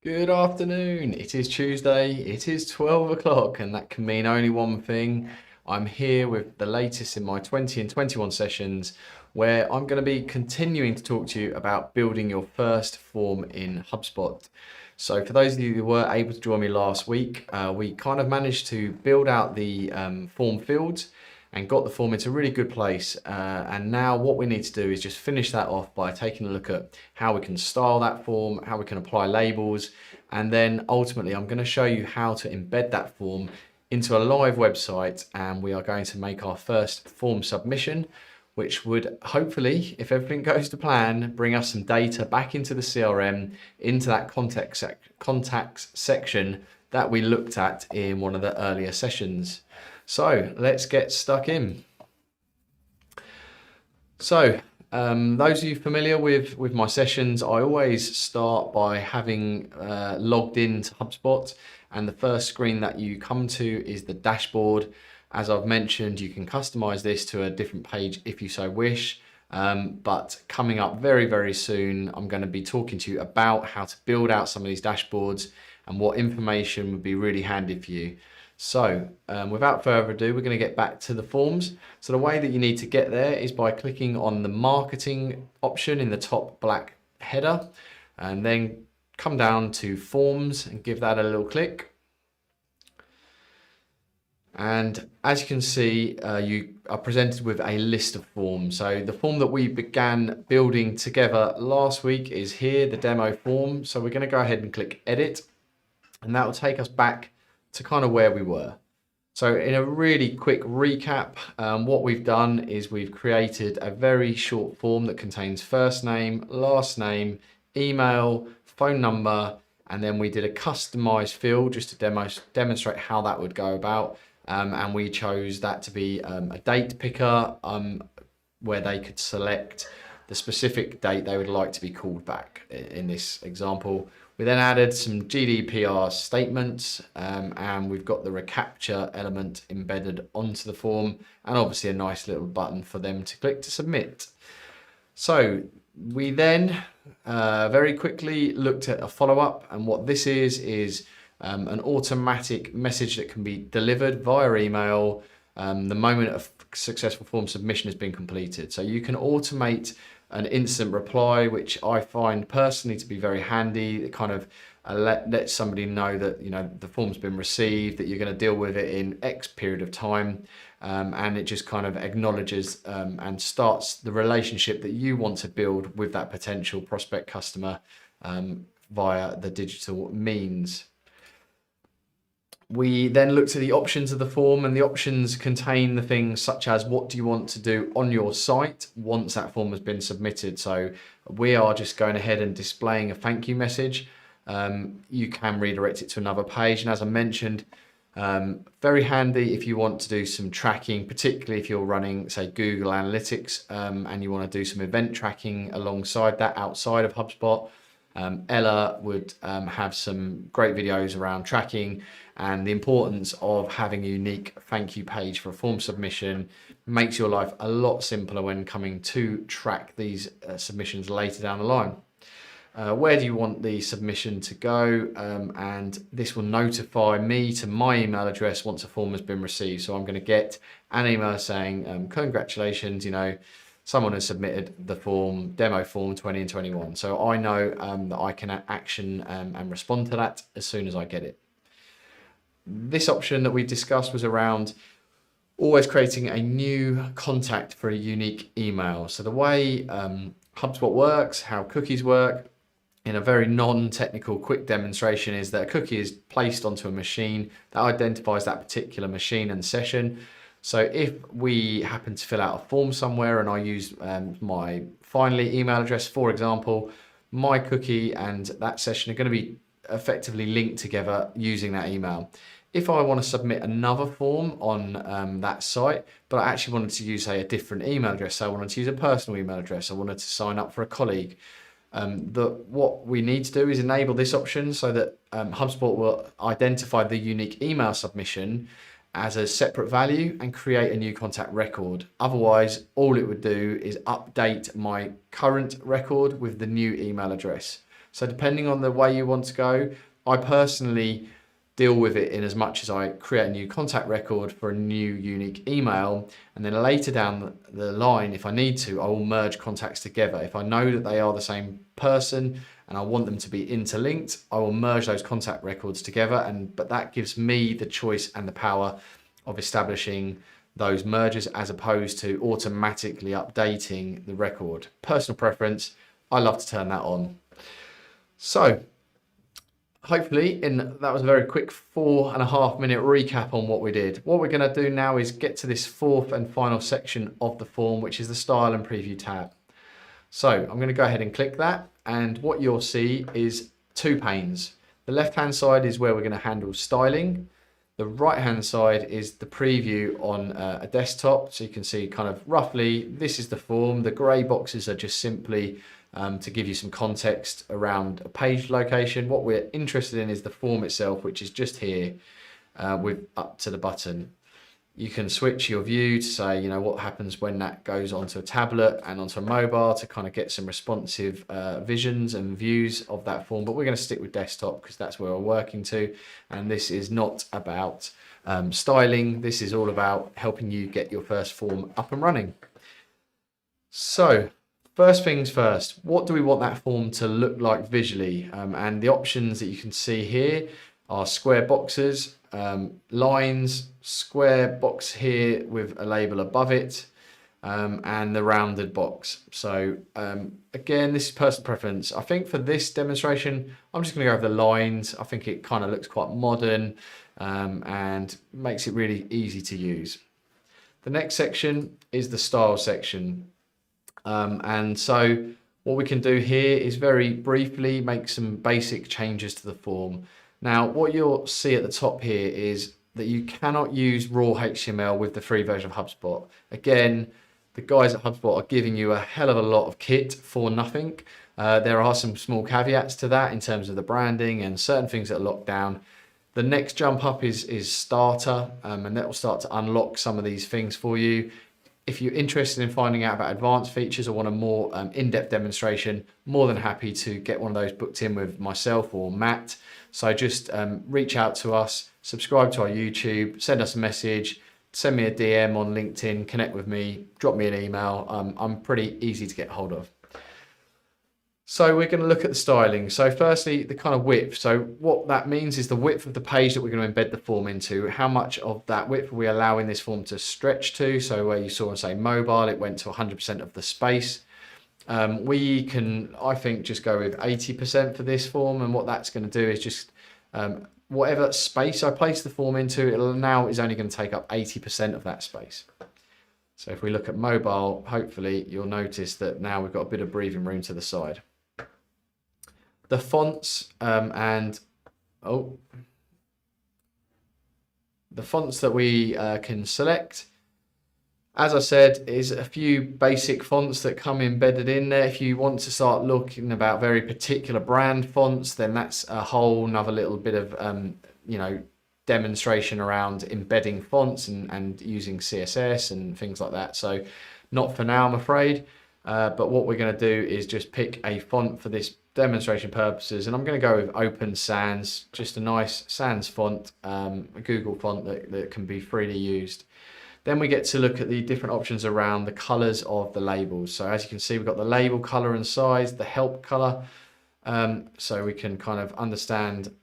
Good afternoon. It is Tuesday. It is 12 o'clock, and that can mean only one thing. I'm here with the latest in my 20 and 21 sessions, where I'm going to be continuing to talk to you about building your first form in HubSpot. So, for those of you who were able to join me last week, we kind of managed to build out the form fields and got the form into a really good place. And now what we need to do is just finish that off by taking a look at how we can style that form, how we can apply labels, and then ultimately I'm going to show you how to embed that form into a live website, and we are going to make our first form submission, which would hopefully, if everything goes to plan, bring us some data back into the CRM, into that contacts section that we looked at in one of the earlier sessions. So let's get stuck in. So those of you familiar with my sessions, I always start by having logged into HubSpot, and the first screen that you come to is the dashboard. As I've mentioned, you can customize this to a different page if you so wish. But coming up very, very soon, I'm going to be talking to you about how to build out some of these dashboards and what information would be really handy for you. So without further ado, we're going to get back to the forms. So the way that you need to get there is by clicking on the marketing option in the top black header, and then come down to forms and give that a little click. And as you can see, you are presented with a list of forms. So the form that we began building together last week is here, the demo form. So we're going to go ahead and click edit, and that will take us back to kind of where we were. So in a really quick recap, what we've done is we've created a very short form that contains first name, last name, email, phone number, and then we did a customized field just to demonstrate how that would go about. And we chose that to be a date picker where they could select the specific date they would like to be called back in this example. We then added some GDPR statements, and we've got the recapture element embedded onto the form, and obviously a nice little button for them to click to submit. So we then very quickly looked at a follow-up, and what this is an automatic message that can be delivered via email the moment a successful form submission has been completed. So you can automate an instant reply, which I find personally to be very handy. It kind of lets somebody know that the form's been received, that you're going to deal with it in X period of time, and it just kind of acknowledges and starts the relationship that you want to build with that potential prospect customer via the digital means. We then looked at the options of the form, and the options contain the things such as what do you want to do on your site once that form has been submitted. So we are just going ahead and displaying a thank you message. You can redirect it to another page, and as I mentioned, very handy if you want to do some tracking, particularly if you're running, say, Google Analytics, and you want to do some event tracking alongside that outside of HubSpot. Ella would have some great videos around tracking and the importance of having a unique thank you page for a form submission. Makes your life a lot simpler when coming to track these submissions later down the line. Where do you want the submission to go? And this will notify me to my email address once a form has been received. So I'm going to get an email saying, congratulations, someone has submitted the form, demo form 20 and 21. So I know that I can action and respond to that as soon as I get it. This option that we discussed was around always creating a new contact for a unique email. So the way HubSpot works, how cookies work, in a very non-technical quick demonstration, is that a cookie is placed onto a machine that identifies that particular machine and session. So if we happen to fill out a form somewhere and I use my Finally email address, for example, my cookie and that session are going to be effectively linked together using that email. If I want to submit another form on that site, but I actually wanted to use, say, a different email address, so I wanted to use a personal email address, I wanted to sign up for a colleague, what we need to do is enable this option so that HubSpot will identify the unique email submission as a separate value and create a new contact record. Otherwise, all it would do is update my current record with the new email address. So depending on the way you want to go, I personally deal with it in as much as I create a new contact record for a new unique email, and then later down the line, if I need to, I will merge contacts together. If I know that they are the same person and I want them to be interlinked, I will merge those contact records together, but that gives me the choice and the power of establishing those mergers as opposed to automatically updating the record. Personal preference, I love to turn that on. So hopefully that was a very quick 4.5 minute recap on what we did. What we're going to do now is get to this fourth and final section of the form, which is the style and preview tab. So I'm going to go ahead and click that, and what you'll see is two panes. The left hand side is where we're going to handle styling. The right hand side is the preview on a desktop, so you can see kind of roughly this is the form. The grey boxes are just simply to give you some context around a page location. What we're interested in is the form itself, which is just here with up to the button. You can switch your view to say, what happens when that goes onto a tablet and onto a mobile to kind of get some responsive visions and views of that form. But we're going to stick with desktop because that's where we're working to. And this is not about styling. This is all about helping you get your first form up and running. So first things first, what do we want that form to look like visually? And the options that you can see here are square boxes, lines, square box here with a label above it, and the rounded box. So again, this is personal preference. I think for this demonstration, I'm just going to go with the lines. I think it kind of looks quite modern and makes it really easy to use. The next section is the style section. And so what we can do here is very briefly make some basic changes to the form. Now, what you'll see at the top here is that you cannot use raw HTML with the free version of HubSpot. Again, the guys at HubSpot are giving you a hell of a lot of kit for nothing. There are some small caveats to that in terms of the branding and certain things that are locked down. The next jump up is Starter, and that will start to unlock some of these things for you. If you're interested in finding out about advanced features or want a more in-depth demonstration, more than happy to get one of those booked in with myself or Matt. So just reach out to us, subscribe to our YouTube, send us a message, send me a DM on LinkedIn, connect with me, drop me an email. I'm pretty easy to get hold of. So we're going to look at the styling. So firstly, the kind of width. So what that means is the width of the page that we're going to embed the form into. How much of that width are we allowing this form to stretch to? So where you saw, say, mobile, it went to 100% of the space. We can, I think, just go with 80% for this form. And what that's going to do is just whatever space I place the form into, it now is only going to take up 80% of that space. So if we look at mobile, hopefully you'll notice that now we've got a bit of breathing room to the side. The fonts the fonts that we can select, as I said, is a few basic fonts that come embedded in there. If you want to start looking about very particular brand fonts, then that's a whole nother little bit of demonstration around embedding fonts and using CSS and things like that. So not for now, I'm afraid. But what we're going to do is just pick a font for this demonstration purposes, and I'm going to go with Open Sans, just a nice sans font, a Google font that can be freely used. Then we get to look at the different options around the colors of the labels. So as you can see, we've got the label color and size, the help color, so we can kind of understand.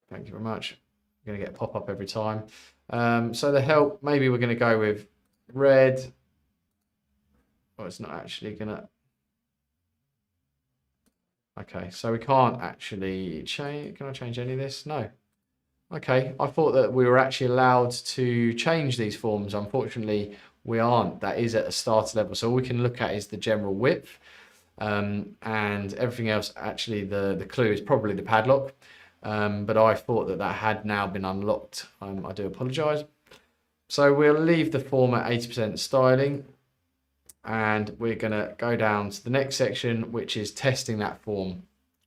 Thank you very much. I'm going to get a pop-up every time. So the help, maybe we're going to go with red. Well, it's not actually going to. Okay, so we can't actually change. Can I change any of this? No. Okay, I thought that we were actually allowed to change these forms. Unfortunately, we aren't. That is at a starter level. So all we can look at is the general width, and everything else. Actually, the clue is probably the padlock. But I thought that had now been unlocked. I do apologise. So we'll leave the form at 80% styling. And we're going to go down to the next section, which is testing that form.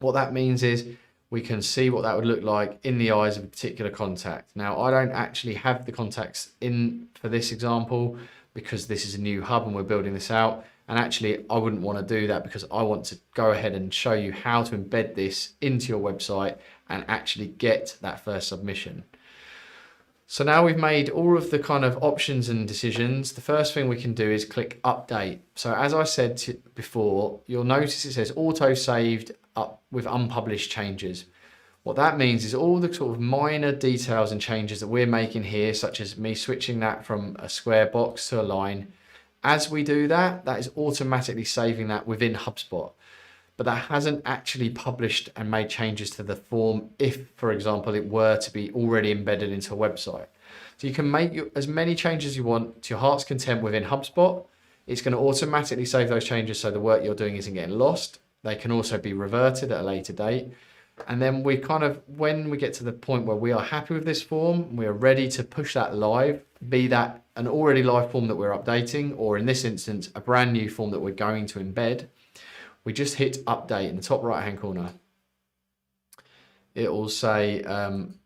What that means is we can see what that would look like in the eyes of a particular contact. Now, I don't actually have the contacts in for this example because this is a new hub and we're building this out. And actually, I wouldn't want to do that because I want to go ahead and show you how to embed this into your website and actually get that first submission. So now we've made all of the kind of options and decisions. The first thing we can do is click update. So as I said before, you'll notice it says auto saved up with unpublished changes. What that means is all the sort of minor details and changes that we're making here, such as me switching that from a square box to a line. As we do that, that is automatically saving that within HubSpot. But that hasn't actually published and made changes to the form if, for example, it were to be already embedded into a website. So you can make as many changes as you want to your heart's content within HubSpot. It's going to automatically save those changes so the work you're doing isn't getting lost. They can also be reverted at a later date. And then we kind of, when we get to the point where we are happy with this form, we are ready to push that live, be that an already live form that we're updating, or in this instance, a brand new form that we're going to embed. We just hit update in the top right hand corner. It will say,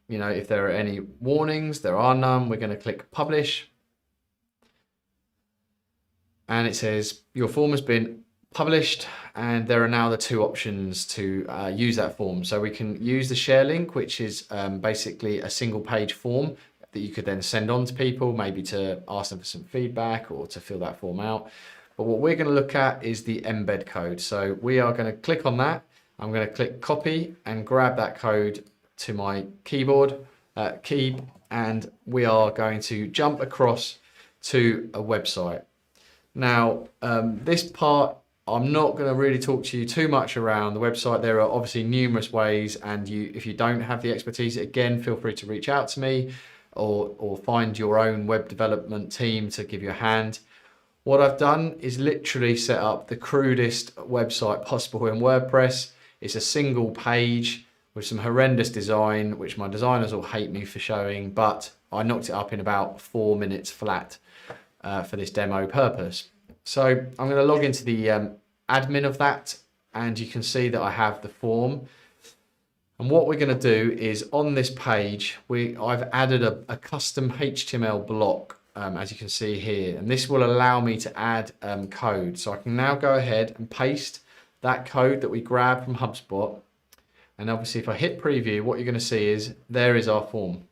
you know, if there are any warnings, there are none. We're going to click publish. And it says your form has been published, and there are now the two options to use that form. So we can use the share link, which is basically a single page form that you could then send on to people, maybe to ask them for some feedback or to fill that form out. But what we're going to look at is the embed code. So we are going to click on that. I'm going to click copy and grab that code to my keyboard key, and we are going to jump across to a website. Now, this part, I'm not going to really talk to you too much around the website. There are obviously numerous ways, and if you don't have the expertise, again, feel free to reach out to me or find your own web development team to give you a hand. What I've done is literally set up the crudest website possible in WordPress. It's a single page with some horrendous design, which my designers will hate me for showing, but I knocked it up in about 4 minutes flat for this demo purpose. So I'm going to log into the admin of that, and you can see that I have the form. And what we're going to do is on this page, I've added a custom HTML block. As you can see here, and this will allow me to add code. So I can now go ahead and paste that code that we grabbed from HubSpot. And obviously if I hit preview, what you're going to see is there is our form.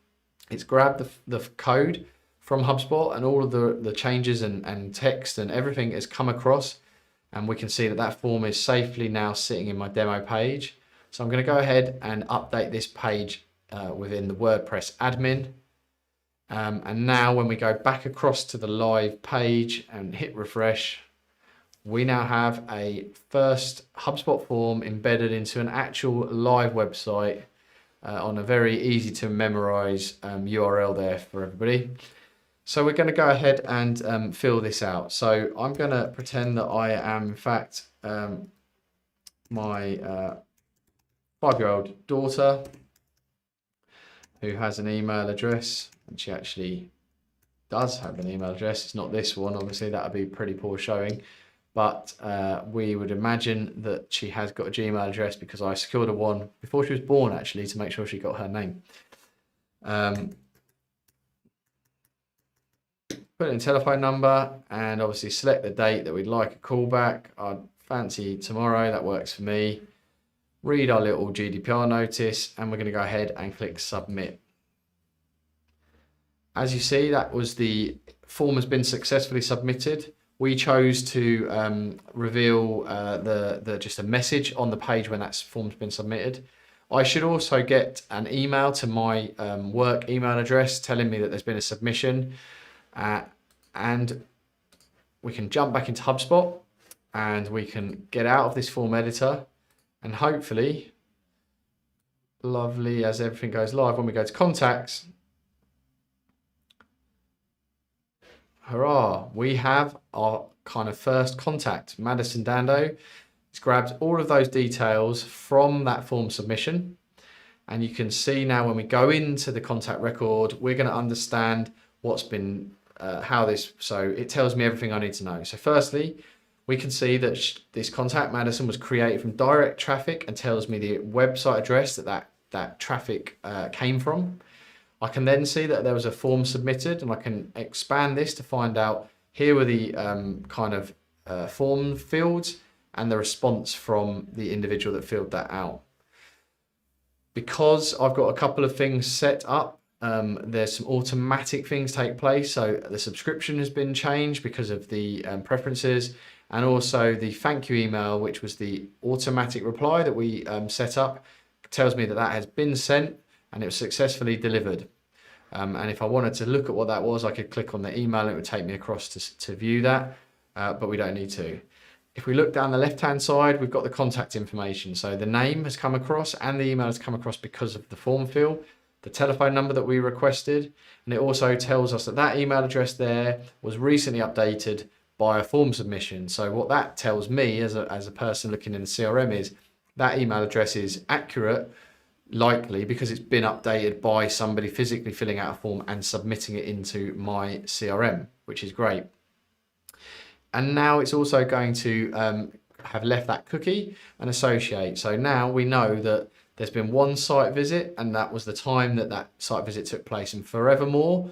It's grabbed the code from HubSpot, and all of the changes and text and everything has come across. And we can see that that form is safely now sitting in my demo page. So I'm going to go ahead and update this page within the WordPress admin. And now when we go back across to the live page and hit refresh, we now have a first HubSpot form embedded into an actual live website on a very easy to memorize URL there for everybody. So we're going to go ahead and fill this out. So I'm going to pretend that I am in fact my 5-year-old daughter who has an email address. And she actually does have an email address. It's not this one, obviously, that would be pretty poor showing. But we would imagine that she has got a Gmail address because I secured her one before she was born, actually, to make sure she got her name. Put in a telephone number and obviously select the date that we'd like a callback. I'd fancy tomorrow, that works for me. Read our little GDPR notice, and we're going to go ahead and click submit. As you see, that was the form has been successfully submitted. We chose to reveal just a message on the page when that form's been submitted. I should also get an email to my work email address telling me that there's been a submission, and we can jump back into HubSpot and we can get out of this form editor, and hopefully, lovely as everything goes live, when we go to contacts, hurrah, we have our kind of first contact, Madison Dando. It's grabbed all of those details from that form submission. And you can see now when we go into the contact record, we're going to understand what's been, so it tells me everything I need to know. So firstly, we can see that this contact Madison was created from direct traffic and tells me the website address that traffic came from. I can then see that there was a form submitted, and I can expand this to find out here were the kind of form fields and the response from the individual that filled that out. Because I've got a couple of things set up, there's some automatic things take place. So the subscription has been changed because of the preferences, and also the thank you email, which was the automatic reply that we set up, tells me that that has been sent and it was successfully delivered. And if I wanted to look at what that was, I could click on the email and it would take me across to view that, but we don't need to. If we look down the left-hand side, we've got the contact information. So the name has come across and the email has come across because of the form fill, the telephone number that we requested, and it also tells us that that email address there was recently updated by a form submission. So what that tells me as a person looking in the CRM is that email address is accurate, likely because it's been updated by somebody physically filling out a form and submitting it into my CRM, which is great. And now it's also going to have left that cookie and associate. So now we know that there's been one site visit and that was the time that that site visit took place. And forevermore,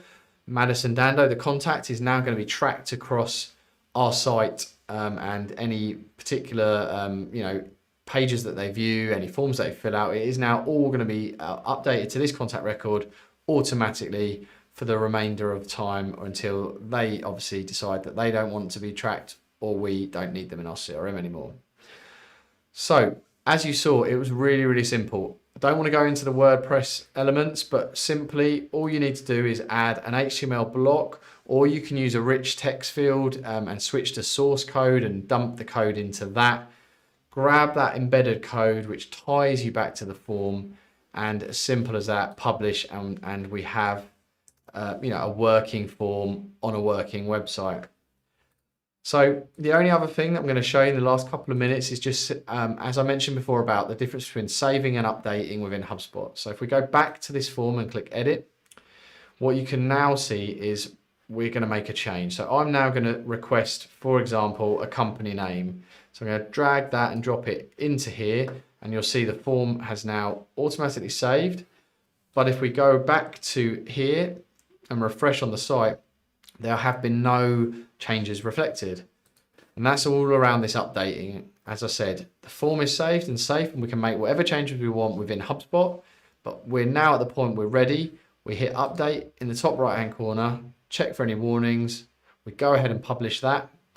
Madison Dando, the contact, is now going to be tracked across our site, and any particular pages that they view, any forms that they fill out, it is now all going to be updated to this contact record automatically for the remainder of time, or until they obviously decide that they don't want to be tracked or we don't need them in our CRM anymore. So as you saw, it was really, really simple. I don't want to go into the WordPress elements, but simply all you need to do is add an HTML block, or you can use a rich text field and switch to source code and dump the code into that. Grab that embedded code which ties you back to the form, and as simple as that, publish, and we have a working form on a working website. So the only other thing that I'm going to show you in the last couple of minutes is just, as I mentioned before, about the difference between saving and updating within HubSpot. So if we go back to this form and click edit, what you can now see is we're going to make a change. So I'm now going to request, for example, a company name. So I'm going to drag that and drop it into here, and you'll see the form has now automatically saved. But if we go back to here and refresh on the site, there have been no changes reflected. And that's all around this updating. As I said, the form is saved and safe, and we can make whatever changes we want within HubSpot, but we're now at the point we're ready. We hit update in the top right-hand corner, check for any warnings. We go ahead and publish that.